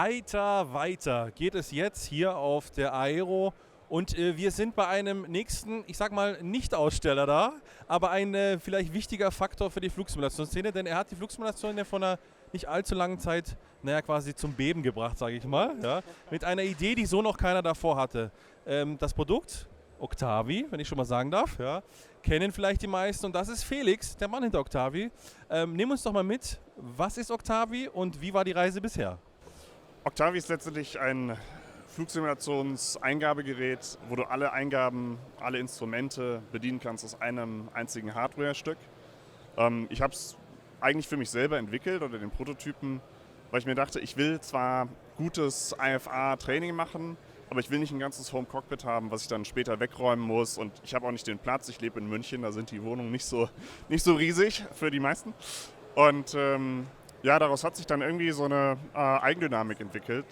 Heiter weiter geht es jetzt hier auf der Aero und wir sind bei einem nächsten, ich sag mal, Nicht-Aussteller da, aber ein vielleicht wichtiger Faktor für die Flugsimulationsszene, denn er hat die Flugsimulation ja von einer nicht allzu langen Zeit, quasi zum Beben gebracht, sage ich mal, ja, mit einer Idee, die so noch keiner davor hatte. Das Produkt, Octavi, wenn ich schon mal sagen darf, ja, kennen vielleicht die meisten und das ist Felix, der Mann hinter Octavi. Nimm uns doch mal mit, was ist Octavi und wie war die Reise bisher? Octavi ist letztendlich ein Flugsimulations-Eingabegerät, wo du alle Eingaben, alle Instrumente bedienen kannst aus einem einzigen Hardware-Stück. Ich habe es eigentlich für mich selber entwickelt oder den Prototypen, weil ich mir dachte, ich will zwar gutes IFA-Training machen, aber ich will nicht ein ganzes Home-Cockpit haben, was ich dann später wegräumen muss. Und ich habe auch nicht den Platz. Ich lebe in München, da sind die Wohnungen nicht so riesig für die meisten. Und daraus hat sich dann irgendwie so eine Eigendynamik entwickelt.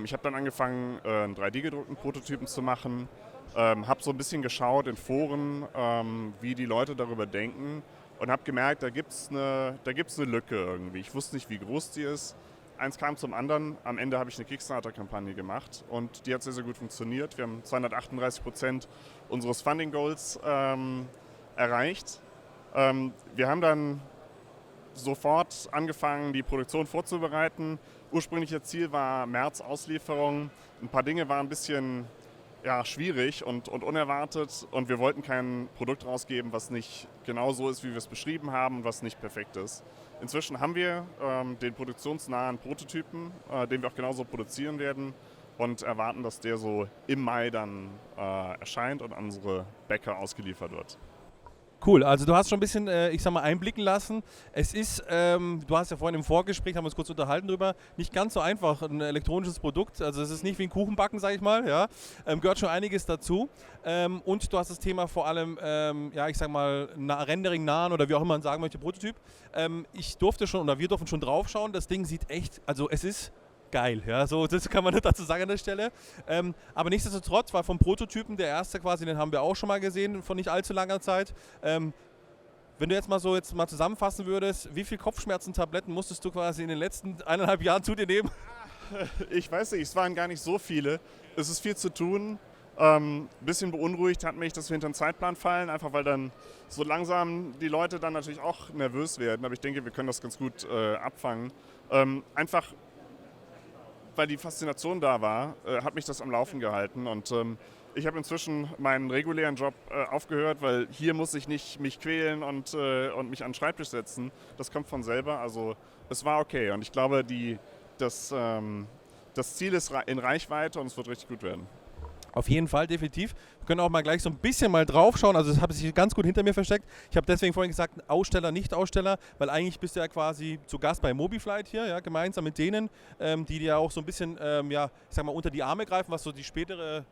Ich habe dann angefangen, einen 3D-gedruckten Prototypen zu machen. Habe so ein bisschen geschaut in Foren, wie die Leute darüber denken. Und habe gemerkt, da gibt's eine Lücke irgendwie. Ich wusste nicht, wie groß die ist. Eins kam zum anderen. Am Ende habe ich eine Kickstarter-Kampagne gemacht und die hat sehr, sehr gut funktioniert. Wir haben 238% unseres Funding-Goals erreicht. Wir haben dann sofort angefangen, die Produktion vorzubereiten. Ursprüngliches Ziel war März Auslieferung. Ein paar Dinge waren ein bisschen schwierig und unerwartet und wir wollten kein Produkt rausgeben, was nicht genau so ist, wie wir es beschrieben haben und was nicht perfekt ist. Inzwischen haben wir den produktionsnahen Prototypen, den wir auch genauso produzieren werden und erwarten, dass der so im Mai dann erscheint und an unsere Bäcker ausgeliefert wird. Cool, also du hast schon ein bisschen, einblicken lassen. Es ist, du hast ja vorhin im Vorgespräch, haben wir uns kurz unterhalten drüber, nicht ganz so einfach, ein elektronisches Produkt. Also es ist nicht wie ein Kuchenbacken, sage ich mal, ja. Gehört schon einiges dazu. Und du hast das Thema vor allem, Rendering nahen oder wie auch immer man sagen möchte, Prototyp. Ich durfte schon, oder wir durften schon drauf schauen, das Ding sieht echt, also es ist geil, ja, so das kann man nicht dazu sagen an der Stelle. Aber nichtsdestotrotz war vom Prototypen der erste quasi, den haben wir auch schon mal gesehen, von nicht allzu langer Zeit. Wenn du jetzt mal zusammenfassen würdest, wie viel Kopfschmerzen-Tabletten musstest du quasi in den letzten 1,5 Jahren zu dir nehmen? Ich weiß nicht, es waren gar nicht so viele. Es ist viel zu tun. Ein bisschen beunruhigt hat mich, dass wir hinter den Zeitplan fallen, einfach weil dann so langsam die Leute dann natürlich auch nervös werden. Aber ich denke, wir können das ganz gut abfangen. Einfach weil die Faszination da war, hat mich das am Laufen gehalten und ich habe inzwischen meinen regulären Job aufgehört, weil hier muss ich nicht mich quälen und mich an den Schreibtisch setzen. Das kommt von selber, also es war okay und ich glaube, das Ziel ist in Reichweite und es wird richtig gut werden. Auf jeden Fall, definitiv. Wir können auch mal gleich so ein bisschen mal drauf schauen. Also das habe ich ganz gut hinter mir versteckt. Ich habe deswegen vorhin gesagt, Aussteller, Nicht-Aussteller, weil eigentlich bist du ja quasi zu Gast bei Mobiflight hier, ja, gemeinsam mit denen, die dir auch so ein bisschen, unter die Arme greifen, was so die spätere,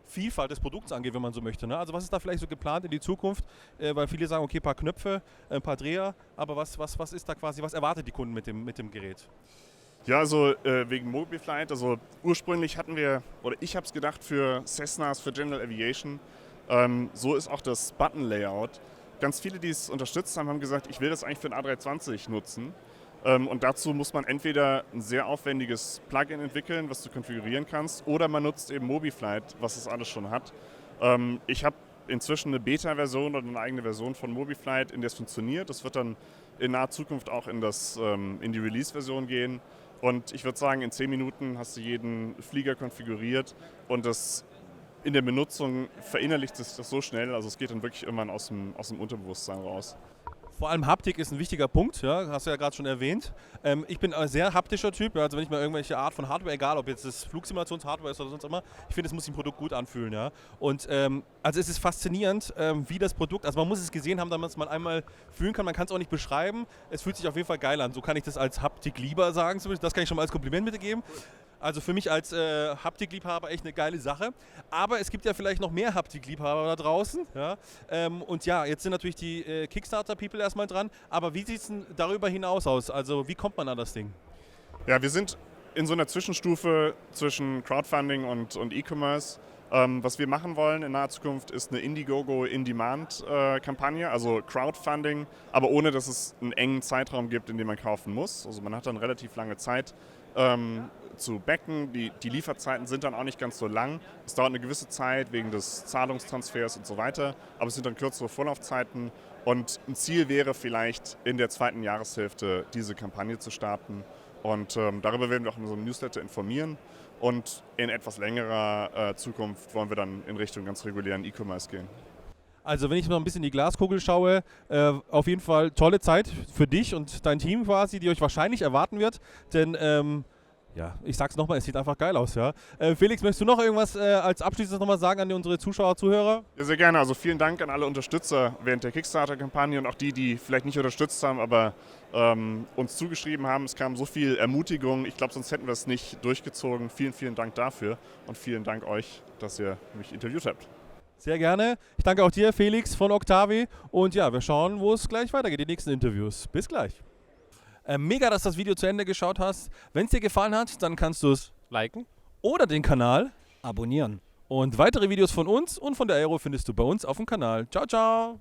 Vielfalt des Produkts angeht, wenn man so möchte. Ne? Also was ist da vielleicht so geplant in die Zukunft? Weil viele sagen, okay, ein paar Knöpfe, ein paar Dreher, aber was ist da quasi, was erwartet die Kunden mit dem Gerät? Ja, also wegen Mobiflight, also ursprünglich ich habe es gedacht für Cessnas, für General Aviation, so ist auch das Button-Layout. Ganz viele, die es unterstützt haben, haben gesagt, ich will das eigentlich für den A320 nutzen und dazu muss man entweder ein sehr aufwendiges Plugin entwickeln, was du konfigurieren kannst, oder man nutzt eben Mobiflight, was das alles schon hat. Ich habe inzwischen eine Beta-Version oder eine eigene Version von Mobiflight, in der es funktioniert. Das wird dann in naher Zukunft auch in die Release-Version gehen. Und ich würde sagen, in 10 Minuten hast du jeden Flieger konfiguriert und in der Benutzung verinnerlicht sich das so schnell, also es geht dann wirklich irgendwann aus dem Unterbewusstsein raus. Vor allem Haptik ist ein wichtiger Punkt, ja, hast du ja gerade schon erwähnt. Ich bin ein sehr haptischer Typ, also wenn ich mal irgendwelche Art von Hardware, egal ob jetzt das Flugsimulations-Hardware ist oder sonst immer, ich finde, es muss sich ein Produkt gut anfühlen. Ja. Und also es ist faszinierend, wie das Produkt, also man muss es gesehen haben, damit man einmal fühlen kann, man kann es auch nicht beschreiben, es fühlt sich auf jeden Fall geil an, so kann ich das als Haptik-Lieber sagen, das kann ich schon mal als Kompliment mitgeben. Also für mich als Haptikliebhaber echt eine geile Sache. Aber es gibt ja vielleicht noch mehr Haptikliebhaber da draußen. Ja? Jetzt sind natürlich die Kickstarter-People erstmal dran. Aber wie sieht es denn darüber hinaus aus? Also wie kommt man an das Ding? Ja, wir sind in so einer Zwischenstufe zwischen Crowdfunding und E-Commerce. Was wir machen wollen in naher Zukunft ist eine Indiegogo In-Demand-Kampagne, also Crowdfunding, aber ohne, dass es einen engen Zeitraum gibt, in dem man kaufen muss. Also man hat dann relativ lange Zeit, zu backen. Die Lieferzeiten sind dann auch nicht ganz so lang. Es dauert eine gewisse Zeit wegen des Zahlungstransfers und so weiter, aber es sind dann kürzere Vorlaufzeiten. Und ein Ziel wäre vielleicht in der zweiten Jahreshälfte diese Kampagne zu starten. Und darüber werden wir auch in unserem Newsletter informieren. Und in etwas längerer Zukunft wollen wir dann in Richtung ganz regulären E-Commerce gehen. Also wenn ich mal ein bisschen in die Glaskugel schaue, auf jeden Fall tolle Zeit für dich und dein Team quasi, die euch wahrscheinlich erwarten wird. Denn ja, ich sag's nochmal, es sieht einfach geil aus, ja. Felix, möchtest du noch irgendwas als Abschließendes nochmal sagen an unsere Zuschauer, Zuhörer? Ja, sehr gerne. Also vielen Dank an alle Unterstützer während der Kickstarter-Kampagne und auch die vielleicht nicht unterstützt haben, aber uns zugeschrieben haben. Es kam so viel Ermutigung. Ich glaube, sonst hätten wir es nicht durchgezogen. Vielen, vielen Dank dafür und vielen Dank euch, dass ihr mich interviewt habt. Sehr gerne. Ich danke auch dir, Felix von Octavi. Und ja, wir schauen, wo es gleich weitergeht, die nächsten Interviews. Bis gleich. Mega, dass du das Video zu Ende geschaut hast. Wenn es dir gefallen hat, dann kannst du es liken oder den Kanal abonnieren. Und weitere Videos von uns und von der Aero findest du bei uns auf dem Kanal. Ciao, ciao.